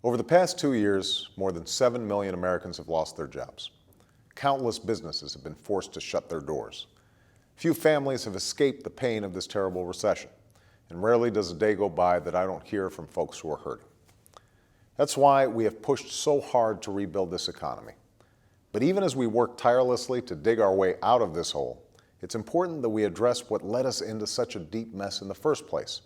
Over the past 2 years, more than 7 million Americans have lost their jobs. Countless businesses have been forced to shut their doors. Few families have escaped the pain of this terrible recession, and rarely does a day go by that I don't hear from folks who are hurting. That's why we have pushed so hard to rebuild this economy. But even as we work tirelessly to dig our way out of this hole, it's important that we address what led us into such a deep mess in the first place.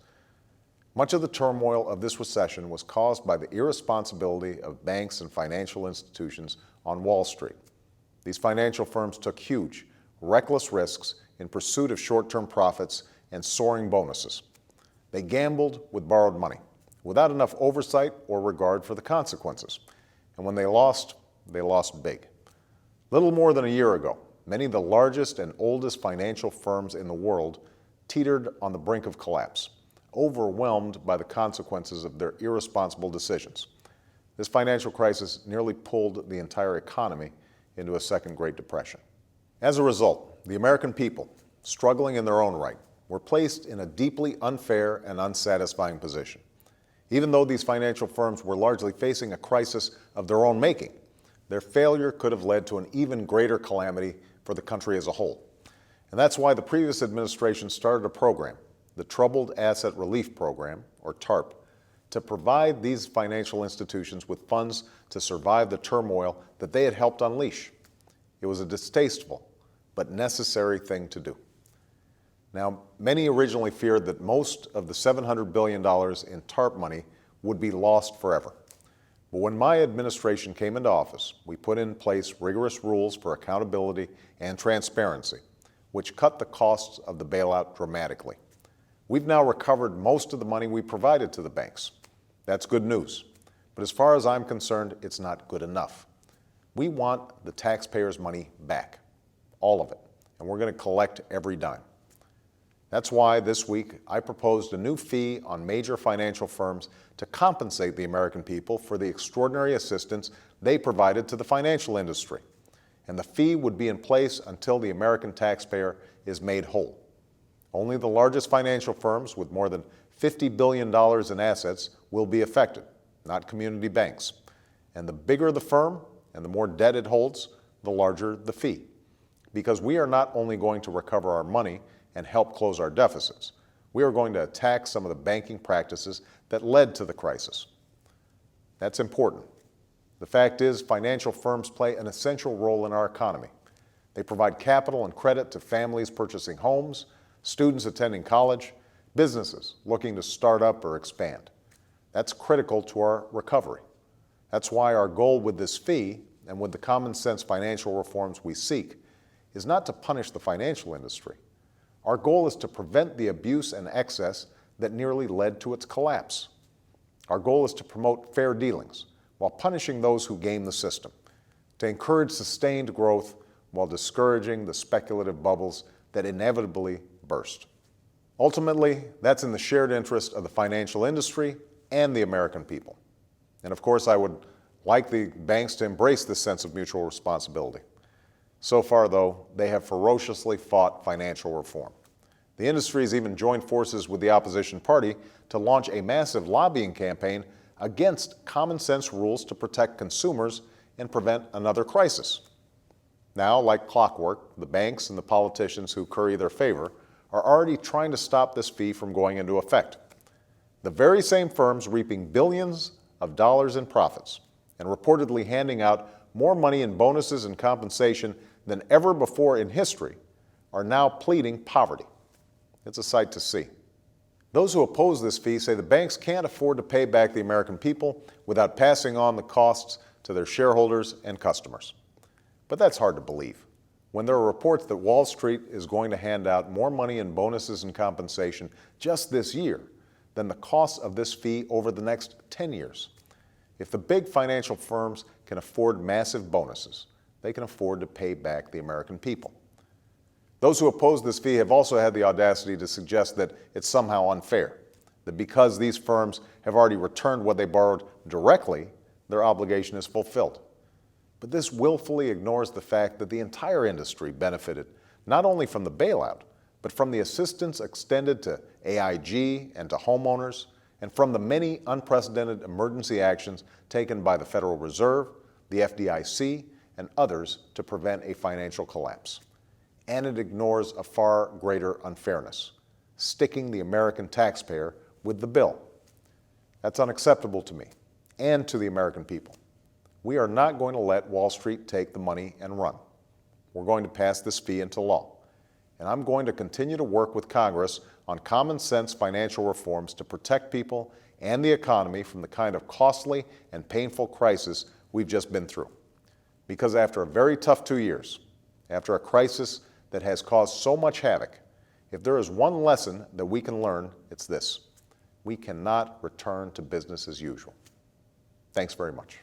Much of the turmoil of this recession was caused by the irresponsibility of banks and financial institutions on Wall Street. These financial firms took huge, reckless risks in pursuit of short-term profits and soaring bonuses. They gambled with borrowed money, without enough oversight or regard for the consequences. And when they lost big. Little more than a year ago, many of the largest and oldest financial firms in the world teetered on the brink of collapse, overwhelmed by the consequences of their irresponsible decisions. This financial crisis nearly pulled the entire economy into a second Great Depression. As a result, the American people, struggling in their own right, were placed in a deeply unfair and unsatisfying position. Even though these financial firms were largely facing a crisis of their own making, their failure could have led to an even greater calamity for the country as a whole. And that's why the previous administration started a program, the Troubled Asset Relief Program, or TARP, to provide these financial institutions with funds to survive the turmoil that they had helped unleash. It was a distasteful but necessary thing to do. Now, many originally feared that most of the $700 billion in TARP money would be lost forever. But when my administration came into office, we put in place rigorous rules for accountability and transparency, which cut the costs of the bailout dramatically. We've now recovered most of the money we provided to the banks. That's good news. But as far as I'm concerned, it's not good enough. We want the taxpayers' money back, all of it, and we're going to collect every dime. That's why this week I proposed a new fee on major financial firms to compensate the American people for the extraordinary assistance they provided to the financial industry. And the fee would be in place until the American taxpayer is made whole. Only the largest financial firms with more than $50 billion in assets will be affected, not community banks. And the bigger the firm and the more debt it holds, the larger the fee. Because we are not only going to recover our money and help close our deficits, we are going to attack some of the banking practices that led to the crisis. That's important. The fact is, financial firms play an essential role in our economy. They provide capital and credit to families purchasing homes, students attending college, businesses looking to start up or expand. That's critical to our recovery. That's why our goal with this fee and with the common sense financial reforms we seek is not to punish the financial industry. Our goal is to prevent the abuse and excess that nearly led to its collapse. Our goal is to promote fair dealings while punishing those who game the system, to encourage sustained growth while discouraging the speculative bubbles that inevitably burst. Ultimately, that's in the shared interest of the financial industry and the American people. And of course, I would like the banks to embrace this sense of mutual responsibility. So far, though, they have ferociously fought financial reform. The industry has even joined forces with the opposition party to launch a massive lobbying campaign against common sense rules to protect consumers and prevent another crisis. Now, like clockwork, the banks and the politicians who curry their favor are already trying to stop this fee from going into effect. The very same firms reaping billions of dollars in profits and reportedly handing out more money in bonuses and compensation than ever before in history are now pleading poverty. It's a sight to see. Those who oppose this fee say the banks can't afford to pay back the American people without passing on the costs to their shareholders and customers. But that's hard to believe when there are reports that Wall Street is going to hand out more money in bonuses and compensation just this year than the cost of this fee over the next 10 years. If the big financial firms can afford massive bonuses, they can afford to pay back the American people. Those who oppose this fee have also had the audacity to suggest that it's somehow unfair, that because these firms have already returned what they borrowed directly, their obligation is fulfilled. But this willfully ignores the fact that the entire industry benefited not only from the bailout, but from the assistance extended to AIG and to homeowners, and from the many unprecedented emergency actions taken by the Federal Reserve, the FDIC, and others to prevent a financial collapse. And it ignores a far greater unfairness, sticking the American taxpayer with the bill. That's unacceptable to me and to the American people. We are not going to let Wall Street take the money and run. We're going to pass this fee into law. And I'm going to continue to work with Congress on common sense financial reforms to protect people and the economy from the kind of costly and painful crisis we've just been through. Because after a very tough 2 years, after a crisis that has caused so much havoc, if there is one lesson that we can learn, it's this: we cannot return to business as usual. Thanks very much.